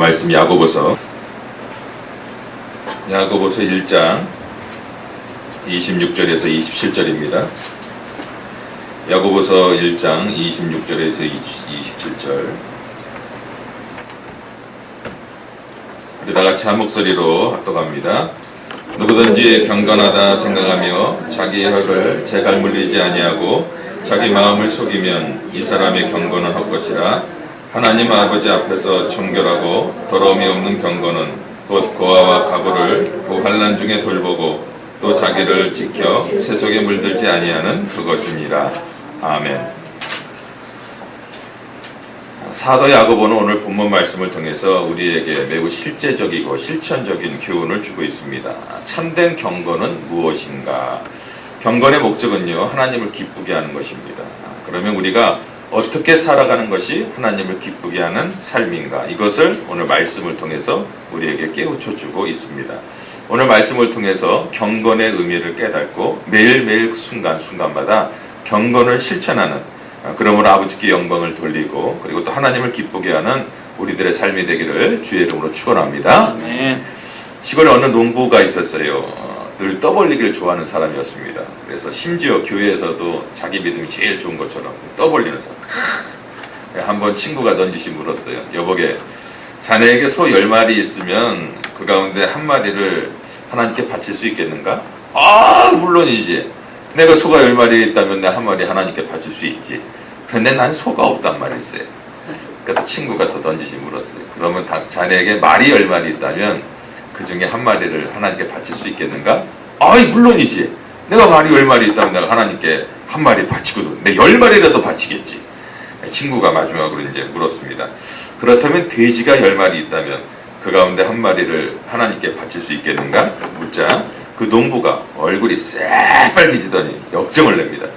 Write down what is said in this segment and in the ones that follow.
말씀 야고보서 1장 26절에서 27절입니다. 야고보서 1장 26절에서 27절. 우리 다 같이 한 목소리로 합독합니다. 누구든지 경건하다 생각하며 자기 혀를 재갈 물리지 아니하고 자기 마음을 속이면 이 사람의 경건은 헛것이라. 하나님 아버지 앞에서 정결하고 더러움이 없는 경건은 곧 고아와 과부를 그 환난 중에 돌보고 또 자기를 지켜 세속에 물들지 아니하는 그것이니라. 아멘. 사도 야고보는 오늘 본문 말씀을 통해서 우리에게 매우 실제적이고 실천적인 교훈을 주고 있습니다. 참된 경건은 무엇인가? 경건의 목적은요, 하나님을 기쁘게 하는 것입니다. 그러면 우리가 어떻게 살아가는 것이 하나님을 기쁘게 하는 삶인가? 이것을 오늘 말씀을 통해서 우리에게 깨우쳐 주고 있습니다. 오늘 말씀을 통해서 경건의 의미를 깨닫고 매일매일 순간순간마다 경건을 실천하는, 그러므로 아버지께 영광을 돌리고 그리고 또 하나님을 기쁘게 하는 우리들의 삶이 되기를 주의 이름으로 축원합니다. 시골에 어느 농부가 있었어요. 늘 떠벌리기를 좋아하는 사람이었습니다. 그래서 심지어 교회에서도 자기 믿음이 제일 좋은 것처럼 떠벌리는 사람. 한번 친구가 넌지시 물었어요. 여보게, 자네에게 소 10마리 있으면 그 가운데 한 마리를 하나님께 바칠 수 있겠는가? 물론이지. 내가 소가 10마리 있다면 내 한 마리 하나님께 바칠 수 있지. 그런데 난 소가 없단 말일세. 그러니까 친구가 또 넌지시 물었어요. 그러면 자네에게 말이 10마리 있다면 그 중에 한 마리를 하나님께 바칠 수 있겠는가? 물론이지. 내가 말이 10마리 있다면 내가 하나님께 한 마리 바치고도 내 10마리라도 바치겠지. 친구가 마지막으로 이제 물었습니다. 그렇다면 돼지가 10마리 있다면 그 가운데 한 마리를 하나님께 바칠 수 있겠는가? 묻자 그 농부가 얼굴이 새빨개지더니 역정을 냅니다.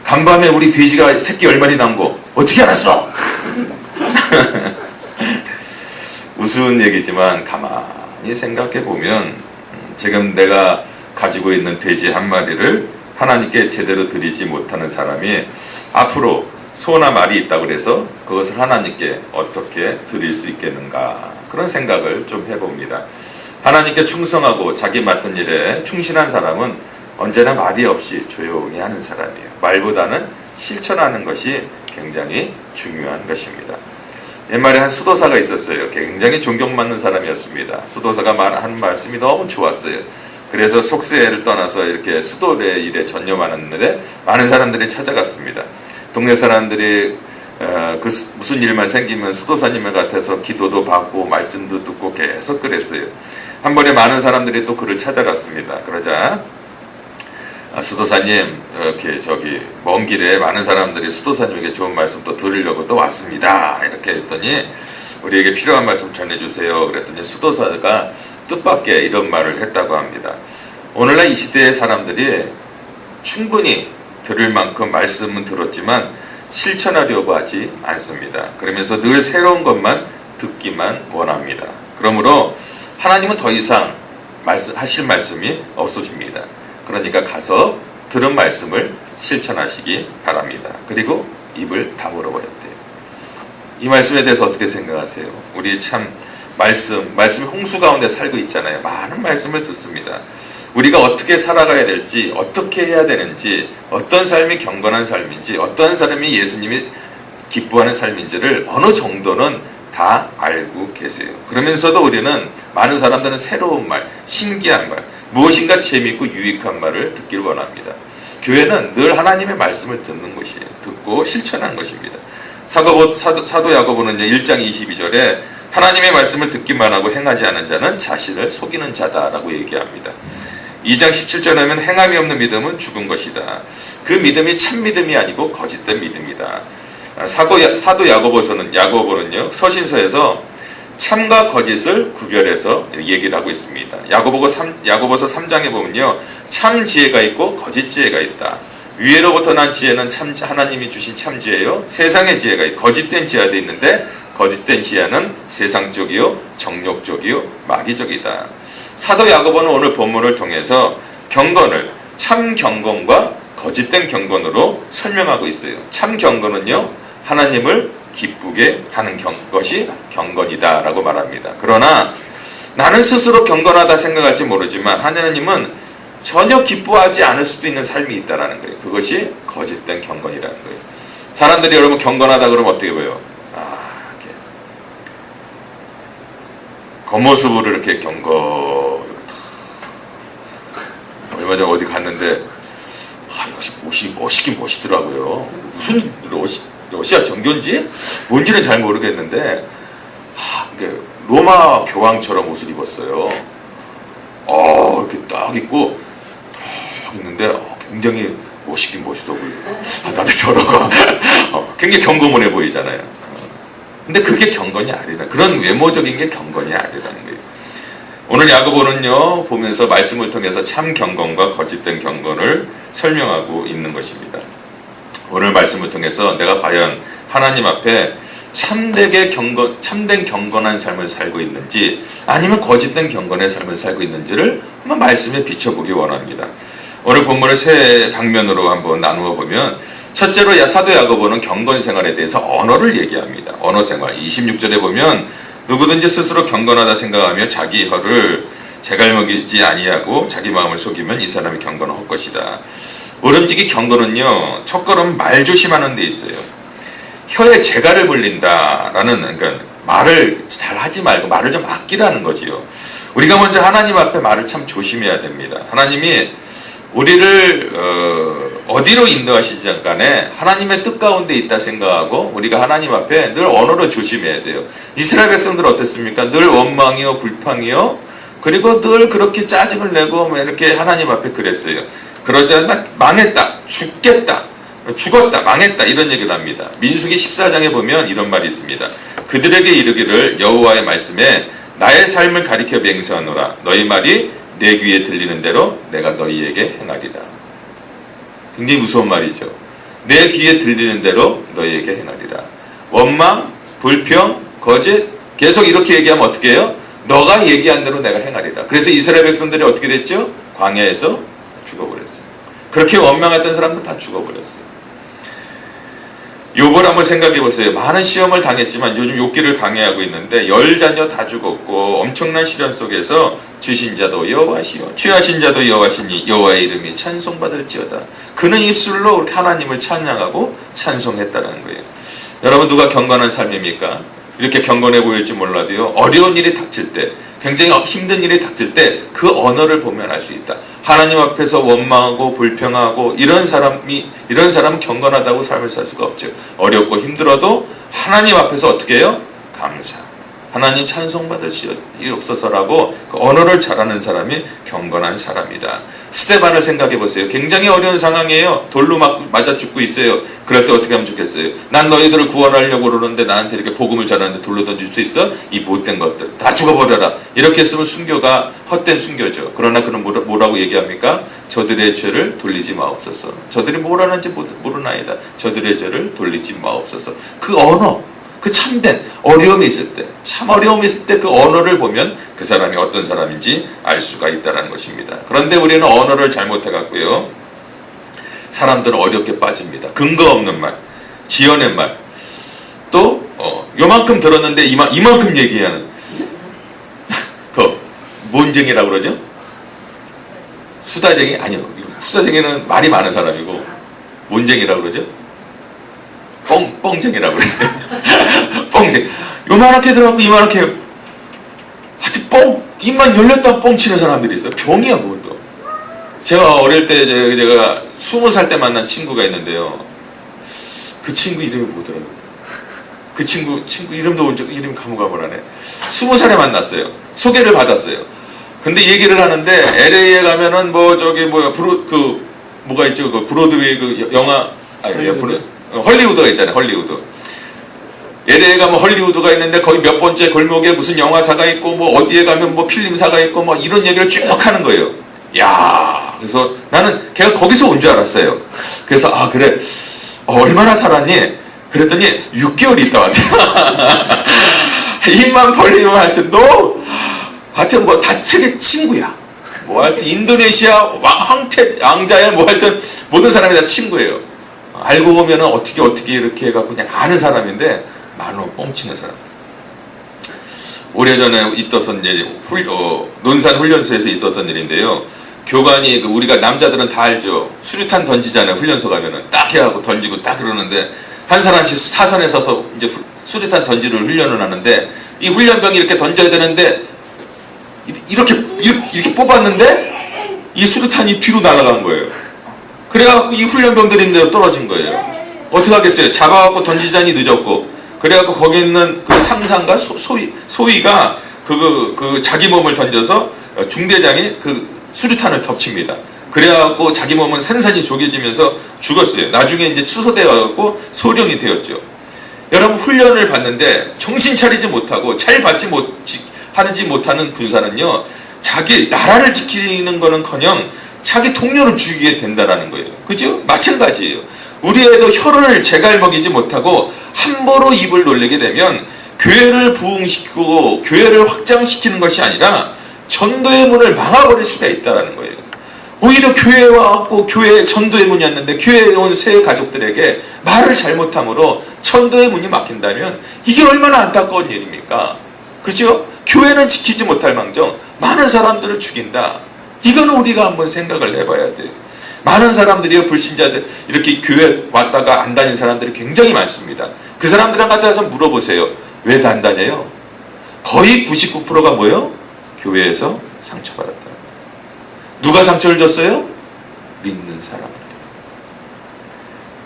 간밤에 우리 돼지가 새끼 10마리 낳은 거 어떻게 알았어? 우스운 얘기지만 가만히 생각해 보면 지금 내가 가지고 있는 돼지 한 마리를 하나님께 제대로 드리지 못하는 사람이 앞으로 소나 말이 있다고 그래서 그것을 하나님께 어떻게 드릴 수 있겠는가, 그런 생각을 좀 해봅니다. 하나님께 충성하고 자기 맡은 일에 충실한 사람은 언제나 말이 없이 조용히 하는 사람이에요. 말보다는 실천하는 것이 굉장히 중요한 것입니다. 옛말에 한 수도사가 있었어요. 굉장히 존경받는 사람이었습니다. 수도사가 하는 말씀이 너무 좋았어요. 그래서 속세를 떠나서 이렇게 수도의 일에 전념하는데 많은 사람들이 찾아갔습니다. 동네 사람들이 무슨 일만 생기면 수도사님을 같아서 기도도 받고 말씀도 듣고 계속 그랬어요. 한 번에 많은 사람들이 또 그를 찾아갔습니다. 그러자 수도사님, 이렇게 먼 길에 많은 사람들이 수도사님에게 좋은 말씀 또 들으려고 또 왔습니다. 이렇게 했더니 우리에게 필요한 말씀 전해주세요. 그랬더니 수도사가 뜻밖의 이런 말을 했다고 합니다. 오늘날 이 시대의 사람들이 충분히 들을 만큼 말씀은 들었지만 실천하려고 하지 않습니다. 그러면서 늘 새로운 것만 듣기만 원합니다. 그러므로 하나님은 더 이상 하실 말씀이 없으십니다. 그러니까 가서 들은 말씀을 실천하시기 바랍니다. 그리고 입을 다물어 버렸대요. 이 말씀에 대해서 어떻게 생각하세요? 우리 참 말씀의 홍수 가운데 살고 있잖아요. 많은 말씀을 듣습니다. 우리가 어떻게 살아가야 될지, 어떻게 해야 되는지, 어떤 삶이 경건한 삶인지, 어떤 사람이 예수님이 기뻐하는 삶인지를 어느 정도는 다 알고 계세요. 그러면서도 우리는 많은 사람들은 새로운 말, 신기한 말, 무엇인가 재미있고 유익한 말을 듣길 원합니다. 교회는 늘 하나님의 말씀을 듣는 곳이에요. 듣고 실천하는 것입니다. 사도 야고보는요 1장 22절에 하나님의 말씀을 듣기만 하고 행하지 않은 자는 자신을 속이는 자다라고 얘기합니다. 2장 17절에 하면 행함이 없는 믿음은 죽은 것이다. 그 믿음이 참 믿음이 아니고 거짓된 믿음이다. 사도 야고보는요 서신서에서 참과 거짓을 구별해서 얘기를 하고 있습니다. 야고보서 3장에 보면요 참 지혜가 있고 거짓 지혜가 있다. 위에로부터 난 지혜는 하나님이 주신 참 지혜요, 세상의 지혜가 있고 거짓된 지혜도 있는데 거짓된 지혜는 세상적이요 정욕적이요 마귀적이다. 사도 야고보는 오늘 본문을 통해서 경건을 참 경건과 거짓된 경건으로 설명하고 있어요. 참 경건은요 하나님을 기쁘게 하는 것이 경건이다라고 말합니다. 그러나 나는 스스로 경건하다 생각할지 모르지만 하나님은 전혀 기뻐하지 않을 수도 있는 삶이 있다라는 거예요. 그것이 거짓된 경건이라는 거예요. 사람들이 여러분 경건하다 그러면 어떻게 보여요? 이렇게 겉모습으로 이렇게 얼마 전에 어디 갔는데 역시 옷이 멋있긴 멋있더라고요. 무슨 러시아 정교인지 뭔지는 잘 모르겠는데 이게 로마 교황처럼 옷을 입었어요. 이렇게 딱 입고 딱 있는데 굉장히 멋있긴 멋있어 보이더라고요. 나도 저러고 굉장히 경건해 보이잖아요. 근데 그게 경건이 아니라 그런 외모적인 게 경건이 아니라는 거예요. 오늘 야고보는요 보면서 말씀을 통해서 참 경건과 거짓된 경건을 설명하고 있는 것입니다. 오늘 말씀을 통해서 내가 과연 하나님 앞에 참된 경건한 삶을 살고 있는지 아니면 거짓된 경건의 삶을 살고 있는지를 한번 말씀에 비춰보기 원합니다. 오늘 본문을 세 방면으로 한번 나누어 보면 첫째로 사도 야고보는 경건 생활에 대해서 언어를 얘기합니다. 언어 생활 26절에 보면 누구든지 스스로 경건하다 생각하며 자기 혀를 재갈먹이지 아니하고 자기 마음을 속이면 이 사람이 경건할 것이다. 모름지기 경건은요 첫걸음 말 조심하는 데 있어요. 혀에 재갈을 물린다라는 그러니까 말을 잘 하지 말고 말을 좀 아끼라는 거지요. 우리가 먼저 하나님 앞에 말을 참 조심해야 됩니다. 하나님이 우리를 어디로 인도하시지 간에 하나님의 뜻 가운데 있다 생각하고 우리가 하나님 앞에 늘 언어로 조심해야 돼요. 이스라엘 백성들 어땠습니까? 늘 원망이요 불평이요 그리고 늘 그렇게 짜증을 내고 이렇게 하나님 앞에 그랬어요. 그러지 않나 망했다 죽겠다 죽었다 망했다 이런 얘기를 합니다. 민수기 14장에 보면 이런 말이 있습니다. 그들에게 이르기를 여호와의 말씀에 나의 삶을 가리켜 맹세하노라. 너희 말이 내 귀에 들리는 대로 내가 너희에게 행하리라. 굉장히 무서운 말이죠. 내 귀에 들리는 대로 너희에게 행하리라. 원망, 불평, 거짓 계속 이렇게 얘기하면 어떻게 해요? 너가 얘기한 대로 내가 행하리라. 그래서 이스라엘 백성들이 어떻게 됐죠? 광야에서 죽어버렸어요. 그렇게 원망했던 사람들 다 죽어버렸어요. 욥을 한번 생각해 보세요. 많은 시험을 당했지만 요즘 욥기를 강해하고 있는데 10자녀 다 죽었고 엄청난 시련 속에서 주신 자도 여호와시요 취하신 자도 여호와시니 여호와의 이름이 찬송받을지어다. 그는 입술로 하나님을 찬양하고 찬송했다는 거예요. 여러분 누가 경건한 삶입니까? 이렇게 경건해 보일지 몰라도요 어려운 일이 닥칠 때 굉장히 힘든 일이 닥칠 때 그 언어를 보면 알 수 있다. 하나님 앞에서 원망하고 불평하고 이런 사람은 경건하다고 삶을 살 수가 없죠. 어렵고 힘들어도 하나님 앞에서 어떻게 해요? 감사. 하나님 찬송받으시옵소서라고 그 언어를 잘하는 사람이 경건한 사람이다. 스데반을 생각해 보세요. 굉장히 어려운 상황이에요. 돌로 맞아 죽고 있어요. 그럴 때 어떻게 하면 좋겠어요? 난 너희들을 구원하려고 그러는데 나한테 이렇게 복음을 전하는데 돌로 던질 수 있어? 이 못된 것들 다 죽어버려라. 이렇게 했으면 순교가 헛된 순교죠. 그러나 그는 뭐라고 얘기합니까? 저들의 죄를 돌리지 마옵소서. 저들이 뭘 하는지 모르나이다. 저들의 죄를 돌리지 마옵소서. 그 언어 그 참된 어려움이 있을 때 참 어려움이 있을 때 그 언어를 보면 그 사람이 어떤 사람인지 알 수가 있다는 것입니다. 그런데 우리는 언어를 잘못해 갖고요 사람들은 어렵게 빠집니다. 근거 없는 말 지어낸 말 또 요만큼 들었는데 이만큼 얘기하는 그 뭔쟁이라고 그러죠? 수다쟁이? 아니요. 수다쟁이는 말이 많은 사람이고 뭔쟁이라고 그러죠? 뻥쟁이라고 그래. 뻥쟁이. 요만하게 들어가고 이만하게 하여튼 입만 열렸다 뻥치는 사람들이 있어요. 병이야 그것도. 제가 어릴 때 제가 20살 때 만난 친구가 있는데요. 그 친구 이름이 뭐더라고요. 그 친구 이름도 이름이 가물가물하네. 20살에 만났어요. 소개를 받았어요. 근데 얘기를 하는데 LA에 가면은 뭐가 있죠? 그 브로드웨이 그 영화 헐리우드가 있잖아요. 헐리우드. LA에 가면 헐리우드가 있는데 거기 몇 번째 골목에 무슨 영화사가 있고 뭐 어디에 가면 뭐 필름사가 있고 뭐 이런 얘기를 쭉 하는 거예요. 야, 그래서 나는 걔가 거기서 온 줄 알았어요. 그래서 그래 얼마나 살았니? 그랬더니 6개월 있다 왔대. 입만 벌리면 하여튼 하여튼 뭐 다 세계 친구야. 뭐 하여튼 인도네시아 왕자야 뭐 하여튼 모든 사람이 다 친구예요. 알고 보면은 어떻게 이렇게 해갖고 그냥 아는 사람인데 만원 뻥치는 사람. 오래전에 있었던 이제 논산 훈련소에서 있었던 일인데요. 교관이 우리가 남자들은 다 알죠. 수류탄 던지잖아요. 훈련소 가면은 딱 해갖고 던지고 딱 그러는데 한 사람씩 사선에 서서 이제 수류탄 던지를 훈련을 하는데 이 훈련병이 이렇게 던져야 되는데 이렇게 뽑았는데 이 수류탄이 뒤로 날아간 거예요. 그래갖고 이 훈련병들이 있는 데로 떨어진 거예요. 어떻게 하겠어요? 잡아갖고 던지자니 늦었고 그래갖고 거기 있는 그 상사가 소위가 그 자기 몸을 던져서 중대장이 그 수류탄을 덮칩니다. 그래갖고 자기 몸은 산산이 조개지면서 죽었어요. 나중에 이제 추소되어갖고 소령이 되었죠. 여러분 훈련을 받는데 정신 차리지 못하고 잘 받지 하는지 못하는 군사는요, 자기 나라를 지키는 거는커녕 자기 동료를 죽이게 된다라는 거예요. 그죠? 마찬가지예요. 우리 애도 혀를 제갈 먹이지 못하고 함부로 입을 놀리게 되면 교회를 부흥시키고 교회를 확장시키는 것이 아니라 전도의 문을 막아버릴 수가 있다는 거예요. 오히려 교회에 와갖고 교회 전도의 문이었는데 교회에 온 새 가족들에게 말을 잘못함으로 전도의 문이 막힌다면 이게 얼마나 안타까운 일입니까? 그죠? 교회는 지키지 못할 망정 많은 사람들을 죽인다. 이거는 우리가 한번 생각을 해봐야 돼요. 많은 사람들이요, 불신자들 이렇게 교회 왔다가 안 다닌 사람들이 굉장히 많습니다. 그 사람들한테 가서 물어보세요. 왜 안 다녀요? 거의 99%가 뭐예요? 교회에서 상처받았다. 누가 상처를 줬어요? 믿는 사람들.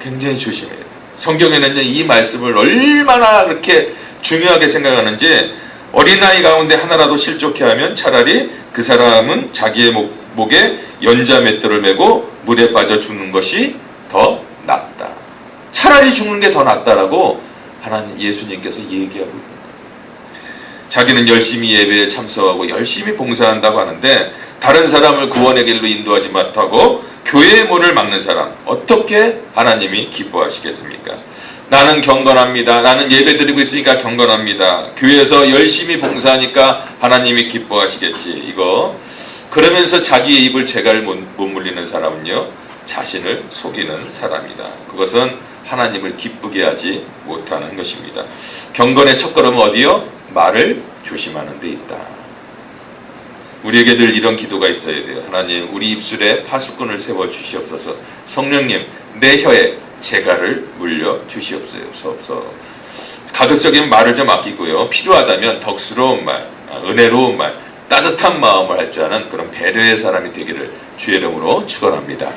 굉장히 조심해야 돼요. 성경에는 이 말씀을 얼마나 그렇게 중요하게 생각하는지, 어린아이 가운데 하나라도 실족해 하면 차라리 그 사람은 자기의 목에 연자 맷돌을 메고 물에 빠져 죽는 것이 더 낫다. 차라리 죽는 게 더 낫다라고 하나님 예수님께서 얘기하고 있는 거예요. 자기는 열심히 예배에 참석하고 열심히 봉사한다고 하는데 다른 사람을 구원의 길로 인도하지 못하고 교회의 문을 막는 사람, 어떻게 하나님이 기뻐하시겠습니까? 나는 경건합니다. 나는 예배드리고 있으니까 경건합니다. 교회에서 열심히 봉사하니까 하나님이 기뻐하시겠지. 이거 그러면서 자기의 입을 제갈 못 물리는 사람은요, 자신을 속이는 사람이다. 그것은 하나님을 기쁘게 하지 못하는 것입니다. 경건의 첫걸음은 어디요? 말을 조심하는 데 있다. 우리에게 늘 이런 기도가 있어야 돼요. 하나님, 우리 입술에 파수꾼을 세워 주시옵소서. 성령님, 내 혀에 재갈을 물려 주시옵소서. 가급적이면 말을 좀 아끼고요, 필요하다면 덕스러운 말, 은혜로운 말, 따뜻한 마음을 할 줄 아는 그런 배려의 사람이 되기를 주의 이름으로 축원합니다.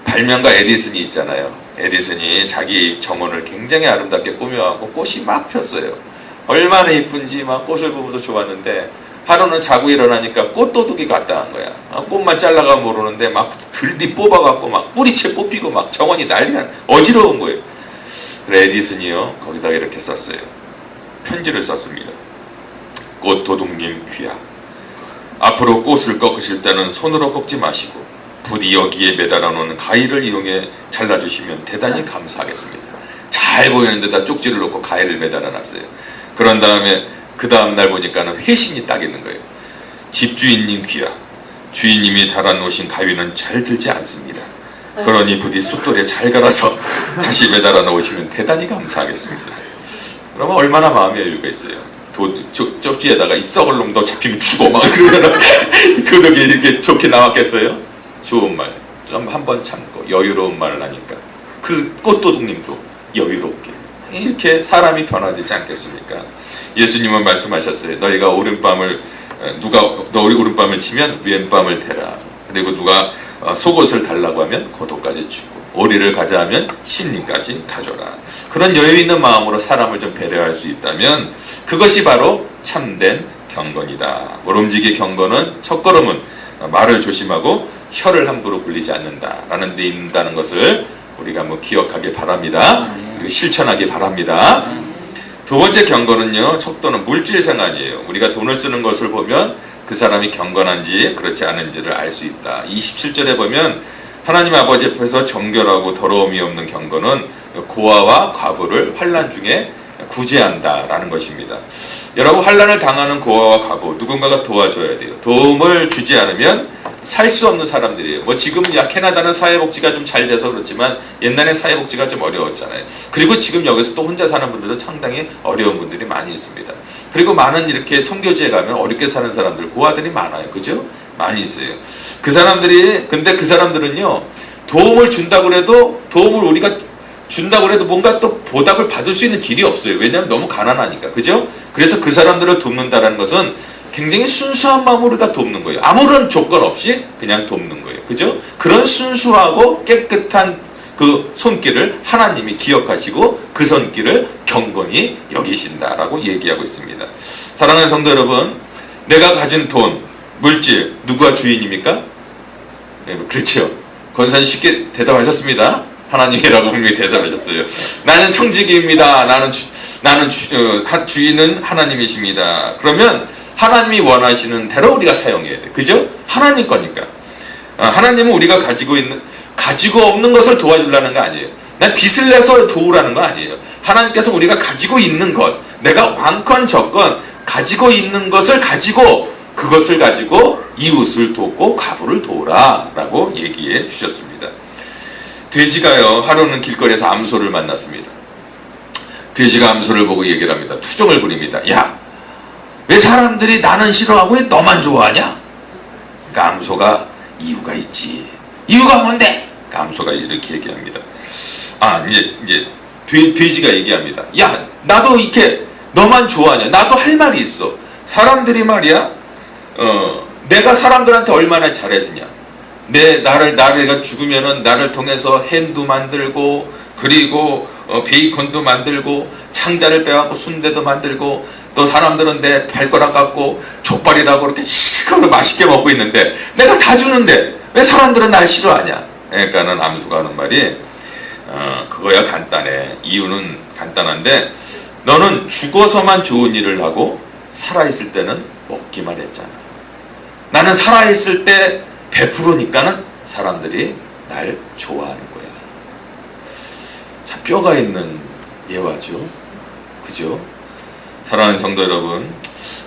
발명가 에디슨이 있잖아요. 에디슨이 자기 정원을 굉장히 아름답게 꾸며갖고 꽃이 막 폈어요. 얼마나 이쁜지 막 꽃을 보면서 좋았는데 하루는 자고 일어나니까 꽃도둑이 갔다 한 거야. 꽃만 잘라가 모르는데 막 들디 뽑아갖고 막 뿌리채 뽑히고 막 정원이 난리가 어지러운 거예요. 그래 에디슨이요, 거기다가 이렇게 썼어요. 편지를 썼습니다. 꽃도둑님 귀야, 앞으로 꽃을 꺾으실 때는 손으로 꺾지 마시고 부디 여기에 매달아 놓은 가위를 이용해 잘라주시면 대단히 감사하겠습니다. 잘 보이는 데다 쪽지를 놓고 가위를 매달아 놨어요. 그런 다음에 그 다음날 보니까는 회신이 딱 있는 거예요. 집주인님 귀야, 주인님이 달아놓으신 가위는 잘 들지 않습니다. 그러니 부디 숫돌에 잘 갈아서 다시 매달아 놓으시면 대단히 감사하겠습니다. 그러면 얼마나 마음의 여유가 있어요. 쪽지에다가 이 썩을 놈 너 잡히면 죽어 막 그러면 도둑이 이렇게 좋게 나왔겠어요? 좋은 말 좀 한번 참고 여유로운 말을 하니까 그 꽃도둑님도 여유롭게 이렇게 사람이 변화되지 않겠습니까? 예수님은 말씀하셨어요. 너희가 오른밤을 너희 오른밤을 치면 왼밤을 대라. 그리고 누가 속옷을 달라고 하면 고도까지 주고 오리를 가자 하면 심리까지 가져라. 그런 여유 있는 마음으로 사람을 좀 배려할 수 있다면 그것이 바로 참된 경건이다. 모름지기 경건은 첫걸음은 말을 조심하고 혀를 함부로 굴리지 않는다라는 데 있다는 것을 우리가 한번 기억하기 바랍니다. 그리고 실천하기 바랍니다. 두 번째 경건은요, 척도는 물질생활이에요. 우리가 돈을 쓰는 것을 보면 그 사람이 경건한지 그렇지 않은지를 알 수 있다. 27절에 보면 하나님 아버지 앞에서 정결하고 더러움이 없는 경건은 고아와 과부를 환난 중에 구제한다라는 것입니다. 여러분, 환난을 당하는 고아와 과부 누군가가 도와줘야 돼요. 도움을 주지 않으면 살 수 없는 사람들이에요. 뭐 지금 야 캐나다는 사회복지가 좀 잘 돼서 그렇지만 옛날에 사회복지가 좀 어려웠잖아요. 그리고 지금 여기서 또 혼자 사는 분들도 상당히 어려운 분들이 많이 있습니다. 그리고 많은 이렇게 선교지에 가면 어렵게 사는 사람들, 고아들이 많아요. 그죠? 많이 있어요. 그 사람들이, 근데 그 사람들은요, 도움을 준다고 해도, 도움을 우리가 준다고 해도 뭔가 또 보답을 받을 수 있는 길이 없어요. 왜냐하면 너무 가난하니까. 그죠? 그래서 그 사람들을 돕는다는 것은 굉장히 순수한 마음으로 우리가 돕는 거예요. 아무런 조건 없이 그냥 돕는 거예요. 그죠? 그런 순수하고 깨끗한 그 손길을 하나님이 기억하시고 그 손길을 경건히 여기신다라고 얘기하고 있습니다. 사랑하는 성도 여러분, 내가 가진 돈, 물질, 누가 주인입니까? 네, 그렇죠. 권사님 쉽게 대답하셨습니다. 하나님이라고 분명히 대답하셨어요. 나는 청지기입니다. 나는 주인은 하나님이십니다. 그러면 하나님이 원하시는 대로 우리가 사용해야 돼. 그죠? 하나님 거니까. 하나님은 우리가 가지고 없는 것을 도와주려는 거 아니에요. 난 빚을 내서 도우라는 거 아니에요. 하나님께서 우리가 가지고 있는 것, 내가 많건 적건 가지고 있는 것을 가지고 그것을 가지고 이웃을 돕고 가부를 도우라 라고 얘기해 주셨습니다. 돼지가요, 하루는 길거리에서 암소를 만났습니다. 돼지가 암소를 보고 얘기를 합니다. 투정을 부립니다. 야, 왜 사람들이 나는 싫어하고 왜 너만 좋아하냐? 그러니까 암소가 이유가 있지. 이유가 뭔데? 그러니까 암소가 이렇게 얘기합니다. 이제 돼지가 얘기합니다. 야, 나도 이렇게 너만 좋아하냐? 나도 할 말이 있어. 사람들이 말이야, 내가 사람들한테 얼마나 잘해주냐? 내가 죽으면은 나를 통해서 햄도 만들고, 그리고 베이컨도 만들고, 창자를 빼갖고 순대도 만들고, 또 사람들은 내 발가락 갖고 족발이라고 이렇게 시커멓게 맛있게 먹고 있는데 내가 다 주는데 왜 사람들은 날 싫어하냐? 그러니까는 암수가 하는 말이 그거야 간단해. 이유는 간단한데 너는 죽어서만 좋은 일을 하고 살아있을 때는 먹기만 했잖아. 나는 살아있을 때 베풀으니까는 사람들이 날 좋아하는 거야. 참 뼈가 있는 예화죠. 그죠? 사랑하는 성도 여러분,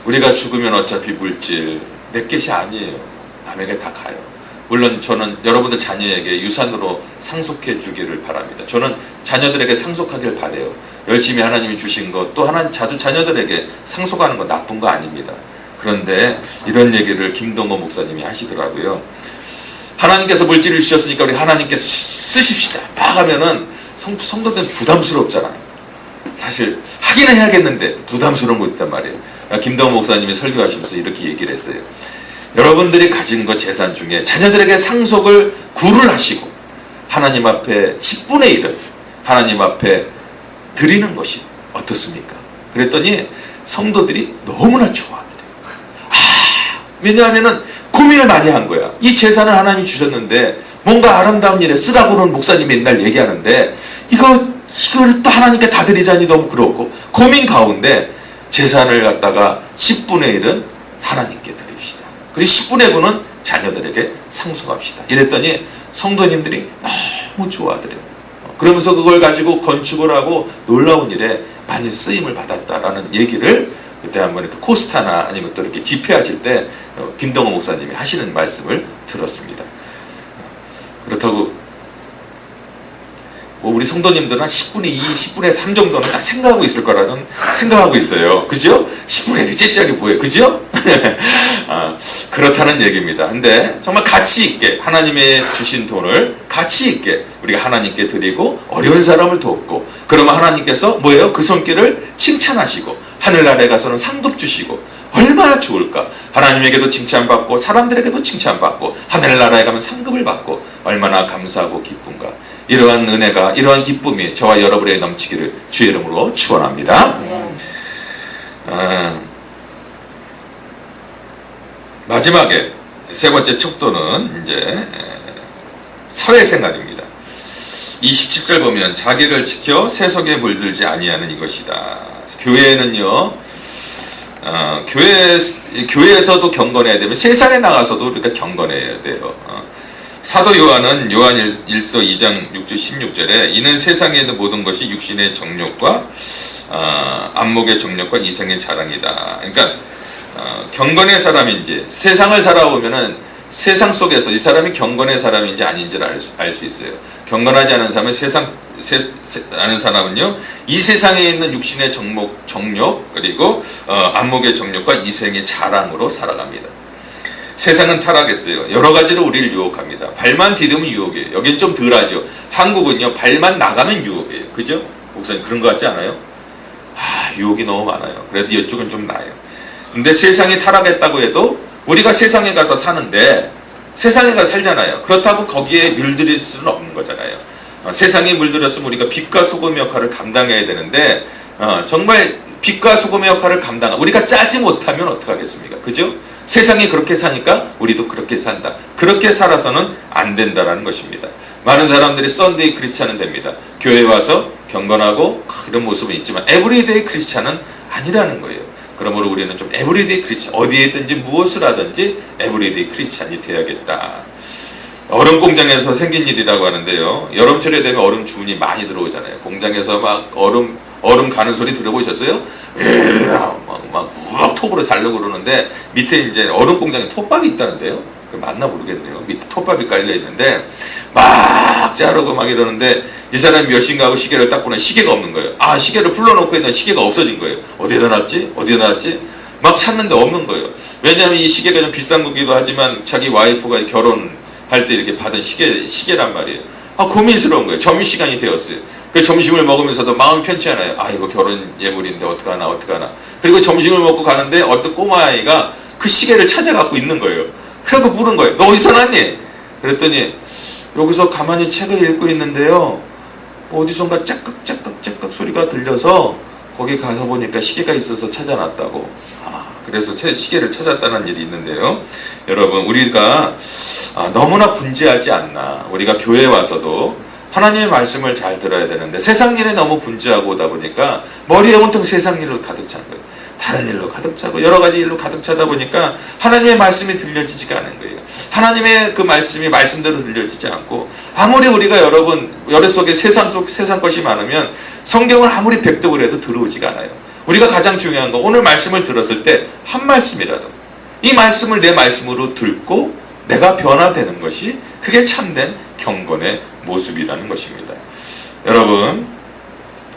우리가 죽으면 어차피 물질 내 것이 아니에요. 남에게 다 가요. 물론 저는 여러분들 자녀에게 유산으로 상속해 주기를 바랍니다. 저는 자녀들에게 상속하길 바라요. 열심히 하나님이 주신 것, 또 자녀들에게 상속하는 건 나쁜 거 아닙니다. 그런데 이런 얘기를 김동호 목사님이 하시더라고요. 하나님께서 물질을 주셨으니까 우리 하나님께 쓰십시다 막 하면은 성도들은 부담스럽잖아요. 사실 하기는 해야겠는데 부담스러운 거 있단 말이에요. 김동호 목사님이 설교하시면서 이렇게 얘기를 했어요. 여러분들이 가진 것 재산 중에 자녀들에게 상속을 구를 하시고 하나님 앞에 10분의 1을 하나님 앞에 드리는 것이 어떻습니까? 그랬더니 성도들이 너무나 좋아하더래요. 왜냐하면은 고민을 많이 한 거야. 이 재산을 하나님이 주셨는데 뭔가 아름다운 일에 쓰라고는 목사님이 맨날 얘기하는데 이걸 또 하나님께 다 드리자니 너무 그렇고 고민 가운데 재산을 갖다가 10분의 1은 하나님께 드립시다. 그리고 10분의 9는 자녀들에게 상속합시다. 이랬더니 성도님들이 너무 좋아하더래요. 그러면서 그걸 가지고 건축을 하고 놀라운 일에 많이 쓰임을 받았다라는 얘기를 그때 한번 이렇게 코스타나 아니면 또 이렇게 집회하실 때 김동호 목사님이 하시는 말씀을 들었습니다. 그렇다고 우리 성도님들은 한 10분의 2, 10분의 3 정도는 다 생각하고 있을 거라는 생각하고 있어요. 그죠? 10분의 1이 째짜리 보여요. 그죠? 그렇다는 얘기입니다. 근데 정말 가치 있게 하나님의 주신 돈을 가치 있게 우리가 하나님께 드리고 어려운 사람을 돕고 그러면 하나님께서 뭐예요? 그 손길을 칭찬하시고 하늘나라에 가서는 상도 주시고 얼마나 좋을까? 하나님에게도 칭찬받고 사람들에게도 칭찬받고 하늘나라에 가면 상급을 받고 얼마나 감사하고 기쁜가? 이러한 은혜가 이러한 기쁨이 저와 여러분에게 넘치기를 주의 이름으로 축원합니다. 마지막에 세 번째 척도는 이제 사회생활입니다. 27절 보면 자기를 지켜 세속에 물들지 아니하는 이것이다. 교회는요, 교회에서도 경건해야 되면 세상에 나가서도 우리가 경건해야 돼요. 사도 요한은 요한 1서 2장 6절 16절에 이는 세상에 있는 모든 것이 육신의 정욕과 안목의 정욕과 이성의 자랑이다. 그러니까 경건의 사람인지 세상을 살아오면은 세상 속에서 이 사람이 경건의 사람인지 아닌지를 알 수 있어요. 경건하지 않은 사람은 아는 사람은요, 이 세상에 있는 육신의 정욕 그리고 안목의 정욕과 이생의 자랑으로 살아갑니다. 세상은 타락했어요. 여러 가지로 우리를 유혹합니다. 발만 디디면 유혹이에요. 여긴 좀 덜하죠. 한국은요, 발만 나가면 유혹이에요. 그죠? 목사님 그런 거 같지 않아요? 유혹이 너무 많아요. 그래도 이쪽은 좀 나아요. 근데 세상이 타락했다고 해도 우리가 세상에 가서 사는데 세상에 가서 살잖아요. 그렇다고 거기에 물들일 수는 없는 거잖아요. 세상에 물들였으면 우리가 빛과 소금의 역할을 감당해야 되는데 정말 빛과 소금의 역할을 우리가 짜지 못하면 어떡하겠습니까? 그죠? 세상이 그렇게 사니까 우리도 그렇게 산다. 그렇게 살아서는 안 된다라는 것입니다. 많은 사람들이 썬데이 크리스찬은 됩니다. 교회에 와서 경건하고 이런 모습은 있지만 에브리데이 크리스찬은 아니라는 거예요. 그러므로 우리는 좀 에브리데이 크리스찬, 어디에 있든지 무엇을 하든지 에브리데이 크리스찬이 돼야겠다. 얼음 공장에서 생긴 일이라고 하는데요. 여름철에 되면 얼음 주문이 많이 들어오잖아요. 공장에서 막 얼음 가는 소리 들어보셨어요? 막 톱으로 자르고 그러는데 밑에 이제 얼음 공장에 톱밥이 있다는데요. 맞나 모르겠네요. 밑에 톱밥이 깔려 있는데 막 자르고 막 이러는데 이 사람이 몇 시인가 하고 시계를 딱 보니 시계가 없는 거예요. 시계를 풀러놓고 있는 시계가 없어진 거예요. 어디에다 놨지? 막 찾는데 없는 거예요. 왜냐하면 이 시계가 좀 비싼 거기도 하지만 자기 와이프가 결혼할 때 이렇게 받은 시계란 말이에요. 고민스러운 거예요. 점심시간이 되었어요. 그 점심을 먹으면서도 마음이 편치 않아요. 이거 결혼 예물인데 어떡하나. 그리고 점심을 먹고 가는데 어떤 꼬마아이가 그 시계를 찾아갖고 있는 거예요. 그래서 물은 거예요. 너 어디서 났니? 그랬더니 여기서 가만히 책을 읽고 있는데요. 어디선가 짝깍 소리가 들려서 거기 가서 보니까 시계가 있어서 찾아놨다고. 그래서 시계를 찾았다는 일이 있는데요. 여러분, 우리가 너무나 분주하지 않나. 우리가 교회에 와서도 하나님의 말씀을 잘 들어야 되는데 세상 일에 너무 분주하고 오다 보니까 머리에 온통 세상 일로 가득 찬 거예요. 다른 일로 가득 차고 여러 가지 일로 가득 차다 보니까 하나님의 말씀이 들려지지가 않은 거예요. 하나님의 그 말씀이 말씀대로 들려지지 않고, 아무리 우리가 여러분 머릿속에 세상 것이 많으면 성경을 아무리 백독을 해도 들어오지가 않아요. 우리가 가장 중요한 건 오늘 말씀을 들었을 때 한 말씀이라도 이 말씀을 내 말씀으로 듣고 내가 변화되는 것이 그게 참된 경건의 모습이라는 것입니다. 여러분,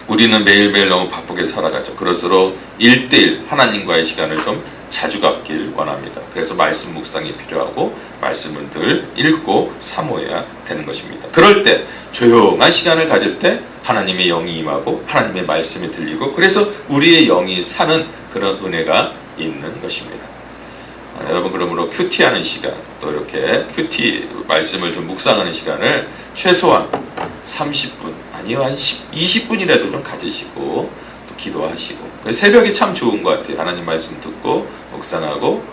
우리는 매일매일 너무 바쁘게 살아가죠. 그럴수록 1:1 하나님과의 시간을 좀 자주 갖길 원합니다. 그래서 말씀 묵상이 필요하고 말씀을 늘 읽고 사모해야 되는 것입니다. 그럴 때 조용한 시간을 가질 때 하나님의 영이 임하고 하나님의 말씀이 들리고, 그래서 우리의 영이 사는 그런 은혜가 있는 것입니다. 여러분, 그러므로 큐티하는 시간, 또 이렇게 큐티 말씀을 좀 묵상하는 시간을 최소한 30분, 아니요 한 20분이라도 좀 가지시고 또 기도하시고, 새벽이 참 좋은 것 같아요. 하나님 말씀 듣고 묵상하고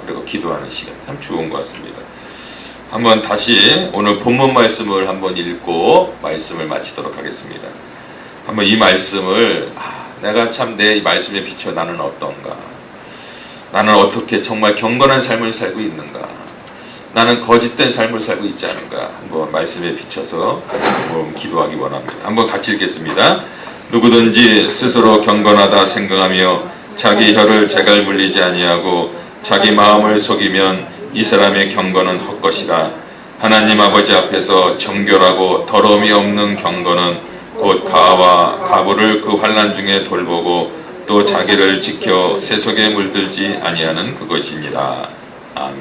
그리고 기도하는 시간 참 좋은 것 같습니다. 한번 다시 오늘 본문 말씀을 한번 읽고 말씀을 마치도록 하겠습니다. 한번 이 말씀을 내가 참 내 말씀에 비춰 나는 어떤가, 나는 어떻게 정말 경건한 삶을 살고 있는가, 나는 거짓된 삶을 살고 있지 않은가, 한번 말씀에 비춰서 한번 기도하기 원합니다. 한번 같이 읽겠습니다. 누구든지 스스로 경건하다 생각하며 자기 혀를 제갈 물리지 아니하고 자기 마음을 속이면 이 사람의 경건은 헛것이라. 하나님 아버지 앞에서 정결하고 더러움이 없는 경건은 곧 가와 가부를 그 환난 중에 돌보고 또 자기를 지켜 세속에 물들지 아니하는 그것이니라. 아멘.